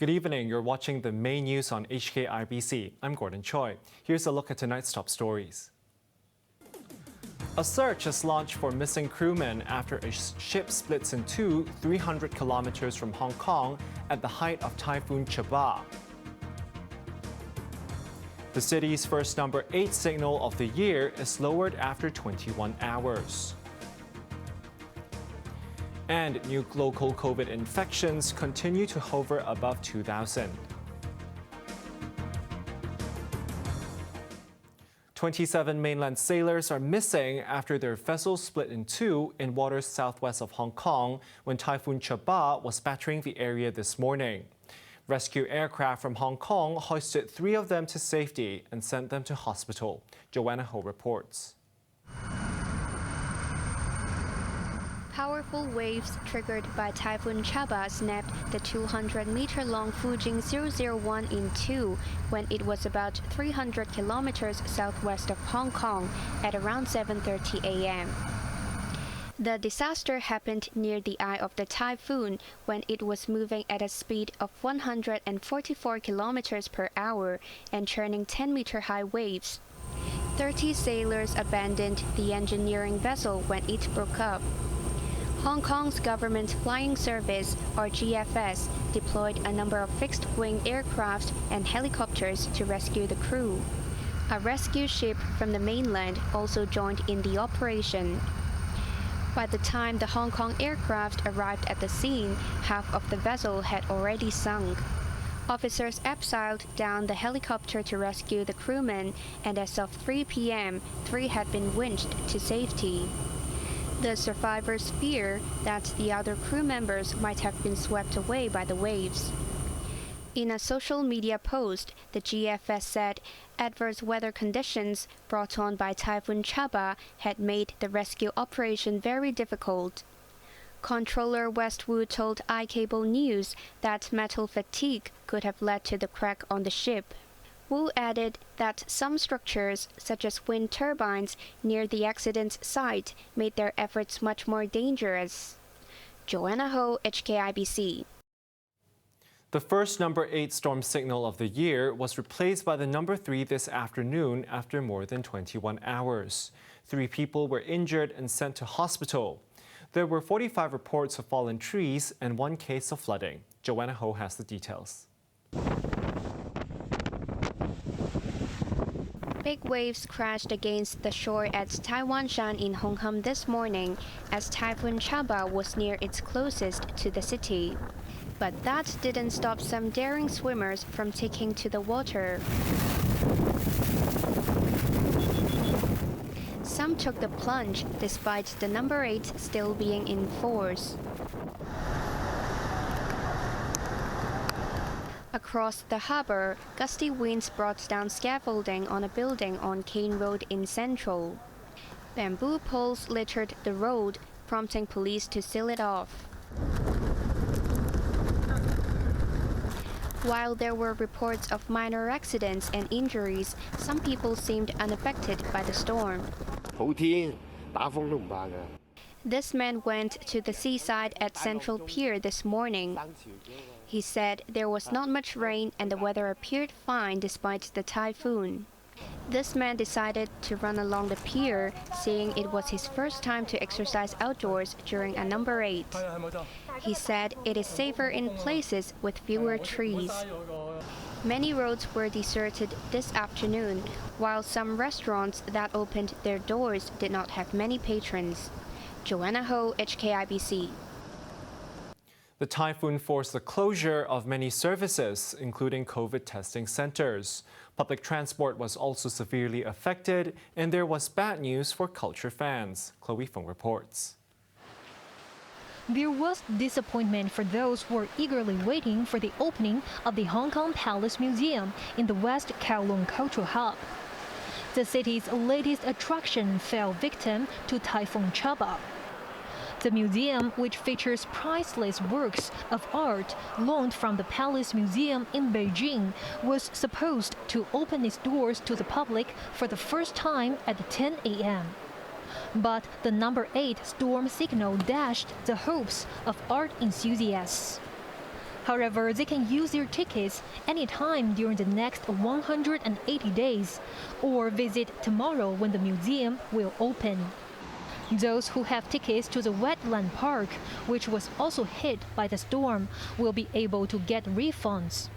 Good evening. You're watching the main news on HKIBC. I'm Gordon Choi. Here's a look at tonight's top stories. A search is launched for missing crewmen after a ship splits in two 300 kilometers from Hong Kong at the height of Typhoon Chaba. The city's first number 8 signal of the year is lowered after 21 hours. And new local COVID infections continue to hover above 2,000. 27 mainland sailors are missing after their vessel split in two in waters southwest of Hong Kong when Typhoon Chaba was battering the area this morning. Rescue aircraft from Hong Kong hoisted 3 of them to safety and sent them to hospital. Joanna Ho reports. Powerful waves triggered by Typhoon Chaba snapped the 200-meter-long Fujing 001 in two when it was about 300 kilometers southwest of Hong Kong at around 7:30 a.m. The disaster happened near the eye of the typhoon when it was moving at a speed of 144 kilometers per hour and churning 10-meter-high waves. 30 sailors abandoned the engineering vessel when it broke up. Hong Kong's Government Flying Service, or GFS, deployed a number of fixed-wing aircraft and helicopters to rescue the crew. A rescue ship from the mainland also joined in the operation. By the time the Hong Kong aircraft arrived at the scene, half of the vessel had already sunk. Officers abseiled down the helicopter to rescue the crewmen, and as of 3 p.m., 3 had been winched to safety. The survivors fear that the other crew members might have been swept away by the waves. In a social media post, the GFS said adverse weather conditions brought on by Typhoon Chaba had made the rescue operation very difficult. Controller Westwood told iCable News that metal fatigue could have led to the crack on the ship. Wu added that some structures, such as wind turbines near the accident site, made their efforts much more dangerous. Joanna Ho, HKIBC. The first number 8 storm signal of the year was replaced by the number 3 this afternoon after more than 21 hours. 3 people were injured and sent to hospital. There were 45 reports of fallen trees and 1 case of flooding. Joanna Ho has the details. Big waves crashed against the shore at Taiwanshan in Hong Kong this morning as Typhoon Chaba was near its closest to the city. But that didn't stop some daring swimmers from taking to the water. Some took the plunge despite the number 8 still being in force. Across the harbor, gusty winds brought down scaffolding on a building on Kane Road in Central. Bamboo poles littered the road, prompting police to seal it off. While there were reports of minor accidents and injuries, some people seemed unaffected by the storm. This man went to the seaside at Central Pier this morning. He said there was not much rain and the weather appeared fine despite the typhoon. This man decided to run along the pier, seeing it was his first time to exercise outdoors during a number 8. He said it is safer in places with fewer trees. Many roads were deserted this afternoon, while some restaurants that opened their doors did not have many patrons. Joanna Ho, HKIBC. The typhoon forced the closure of many services, including COVID testing centers. Public transport was also severely affected, and there was bad news for culture fans. Chloe Feng reports. There was disappointment for those who were eagerly waiting for the opening of the Hong Kong Palace Museum in the West Kowloon Cultural Hub. The city's latest attraction fell victim to Typhoon Chaba. The museum, which features priceless works of art loaned from the Palace Museum in Beijing, was supposed to open its doors to the public for the first time at 10 a.m. But the number 8 storm signal dashed the hopes of art enthusiasts. However, they can use their tickets anytime during the next 180 days or visit tomorrow when the museum will open. Those who have tickets to the wetland park, which was also hit by the storm, will be able to get refunds.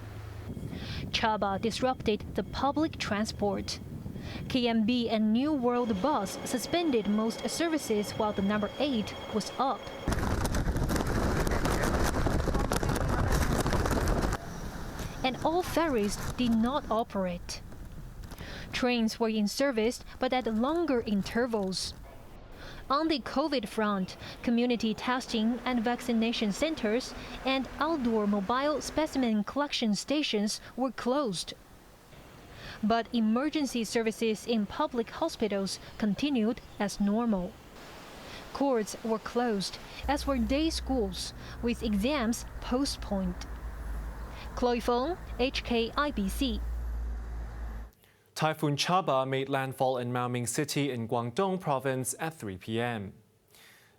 Chaba disrupted the public transport. KMB and New World Bus suspended most services while the number 8 was up. And all ferries did not operate. Trains were in service but at longer intervals. On the COVID front, community testing and vaccination centers and outdoor mobile specimen collection stations were closed. But emergency services in public hospitals continued as normal. Courts were closed, as were day schools, with exams postponed. Choi, HKIBC. Typhoon Chaba made landfall in Maoming City in Guangdong province at 3 p.m.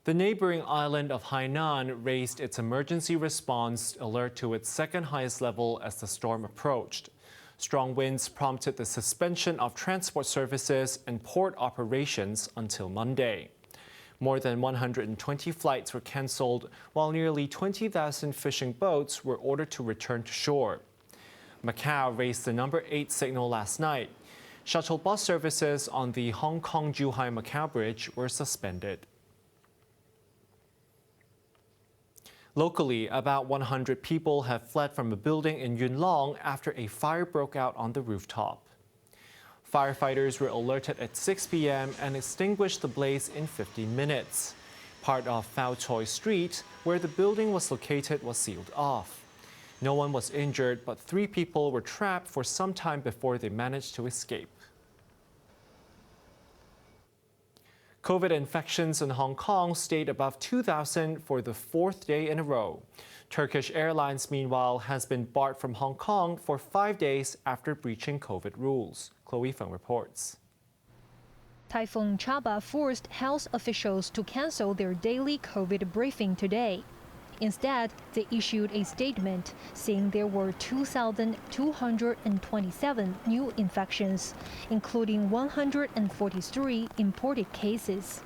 The neighboring island of Hainan raised its emergency response alert to its second highest level as the storm approached. Strong winds prompted the suspension of transport services and port operations until Monday. More than 120 flights were cancelled, while nearly 20,000 fishing boats were ordered to return to shore. Macau raised the number 8 signal last night. Shuttle bus services on the Hong Kong-Zhuhai-Macau Bridge were suspended. Locally, about 100 people have fled from a building in Yuen Long after a fire broke out on the rooftop. Firefighters were alerted at 6 p.m. and extinguished the blaze in 15 minutes. Part of Phao Choi Street, where the building was located, was sealed off. No one was injured, but 3 people were trapped for some time before they managed to escape. COVID infections in Hong Kong stayed above 2,000 for the 4th day in a row. Turkish Airlines, meanwhile, has been barred from Hong Kong for 5 days after breaching COVID rules. Chloe Feng reports. Typhoon Chaba forced health officials to cancel their daily COVID briefing today. Instead, they issued a statement saying there were 2,227 new infections, including 143 imported cases.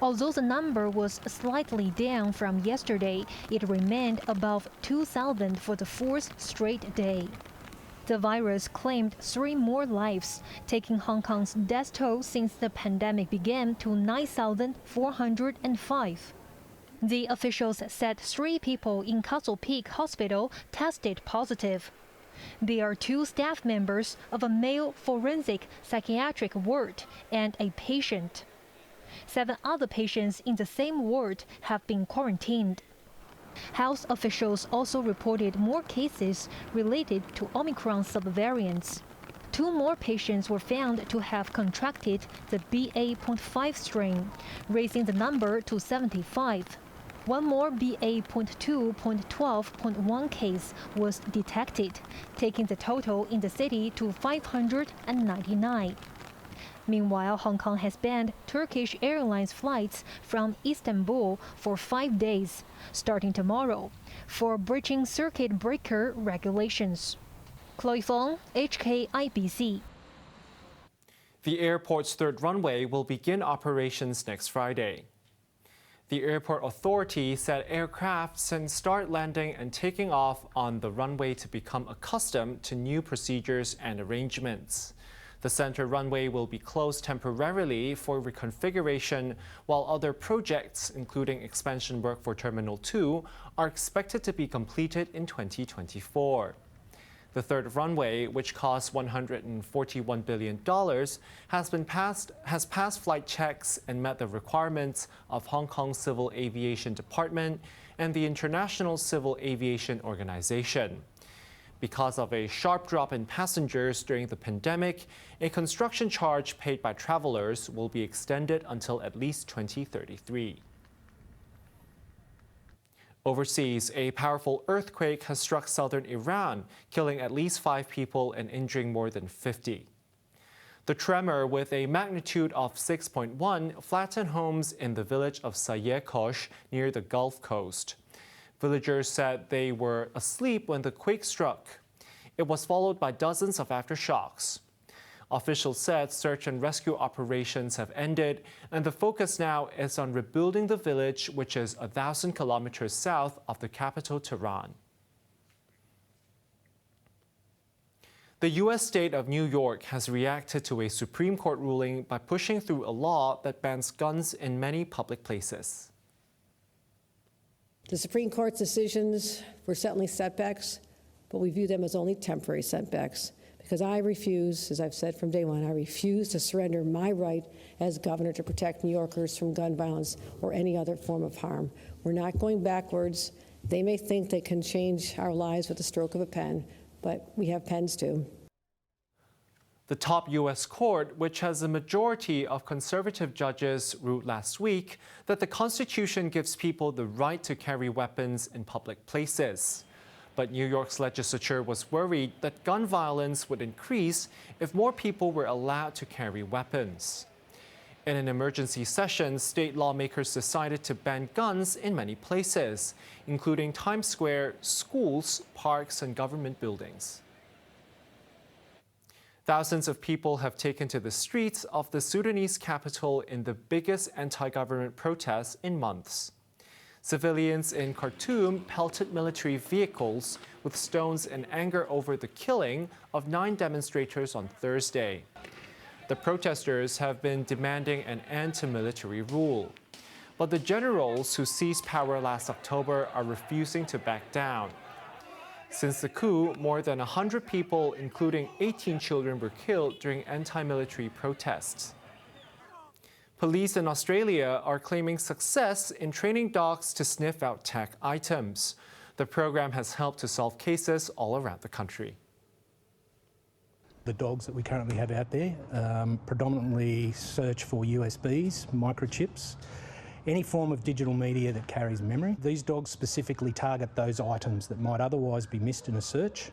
Although the number was slightly down from yesterday, it remained above 2,000 for the 4th straight day. The virus claimed 3 more lives, taking Hong Kong's death toll since the pandemic began to 9,405. The officials said 3 people in Castle Peak Hospital tested positive. They are 2 staff members of a male forensic psychiatric ward and a patient. 7 other patients in the same ward have been quarantined. Health officials also reported more cases related to Omicron subvariants. 2 more patients were found to have contracted the BA.5 strain, raising the number to 75. 1 more BA.2.12.1 case was detected, taking the total in the city to 599. Meanwhile, Hong Kong has banned Turkish Airlines flights from Istanbul for 5 days, starting tomorrow, for breaching circuit breaker regulations. Chloe Feng, HKIBC. The airport's 3rd runway will begin operations next Friday. The airport authority said aircraft can start landing and taking off on the runway to become accustomed to new procedures and arrangements. The center runway will be closed temporarily for reconfiguration, while other projects, including expansion work for Terminal 2, are expected to be completed in 2024. The 3rd runway, which cost $141 billion, has passed flight checks and met the requirements of Hong Kong Civil Aviation Department and the International Civil Aviation Organization. Because of a sharp drop in passengers during the pandemic, a construction charge paid by travelers will be extended until at least 2033. Overseas, a powerful earthquake has struck southern Iran, killing at least 5 people and injuring more than 50. The tremor, with a magnitude of 6.1, flattened homes in the village of Sayekosh near the Gulf Coast. Villagers said they were asleep when the quake struck. It was followed by dozens of aftershocks. Officials said search and rescue operations have ended, and the focus now is on rebuilding the village, which is 1,000 kilometers south of the capital, Tehran. The U.S. state of New York has reacted to a Supreme Court ruling by pushing through a law that bans guns in many public places. The Supreme Court's decisions were certainly setbacks, but we view them as only temporary setbacks. Because I refuse, as I've said from day one, I refuse to surrender my right as governor to protect New Yorkers from gun violence or any other form of harm. We're not going backwards. They may think they can change our lives with the stroke of a pen, but we have pens too. The top U.S. court, which has a majority of conservative judges, ruled last week that the Constitution gives people the right to carry weapons in public places. But New York's legislature was worried that gun violence would increase if more people were allowed to carry weapons. In an emergency session, state lawmakers decided to ban guns in many places, including Times Square, schools, parks, and government buildings. Thousands of people have taken to the streets of the Sudanese capital in the biggest anti-government protests in months. Civilians in Khartoum pelted military vehicles with stones in anger over the killing of 9 demonstrators on Thursday. The protesters have been demanding an end to military rule. But the generals who seized power last October are refusing to back down. Since the coup, more than 100 people, including 18 children, were killed during anti-military protests. Police in Australia are claiming success in training dogs to sniff out tech items. The program has helped to solve cases all around the country. The dogs that we currently have out there predominantly search for USBs, microchips, any form of digital media that carries memory. These dogs specifically target those items that might otherwise be missed in a search.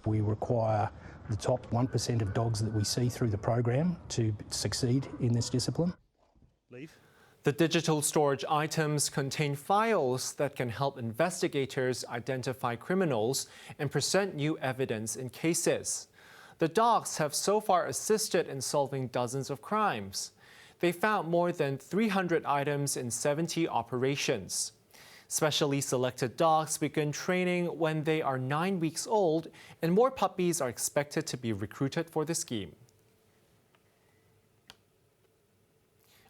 We require the top 1% of dogs that we see through the program to succeed in this discipline. The digital storage items contain files that can help investigators identify criminals and present new evidence in cases. The dogs have so far assisted in solving dozens of crimes. They found more than 300 items in 70 operations. Specially selected dogs begin training when they are 9 weeks old, and more puppies are expected to be recruited for the scheme.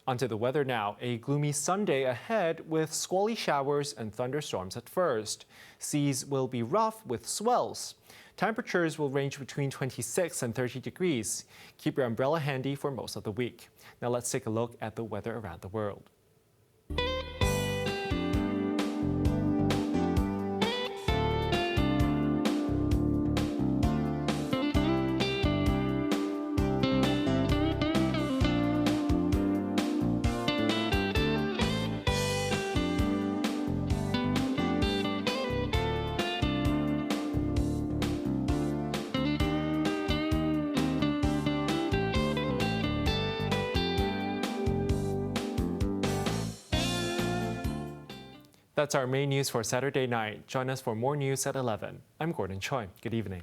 Onto the weather now. A gloomy Sunday ahead with squally showers and thunderstorms at first. Seas will be rough with swells. Temperatures will range between 26 and 30 degrees. Keep your umbrella handy for most of the week. Now let's take a look at the weather around the world. That's our main news for Saturday night. Join us for more news at 11. I'm Gordon Choi. Good evening.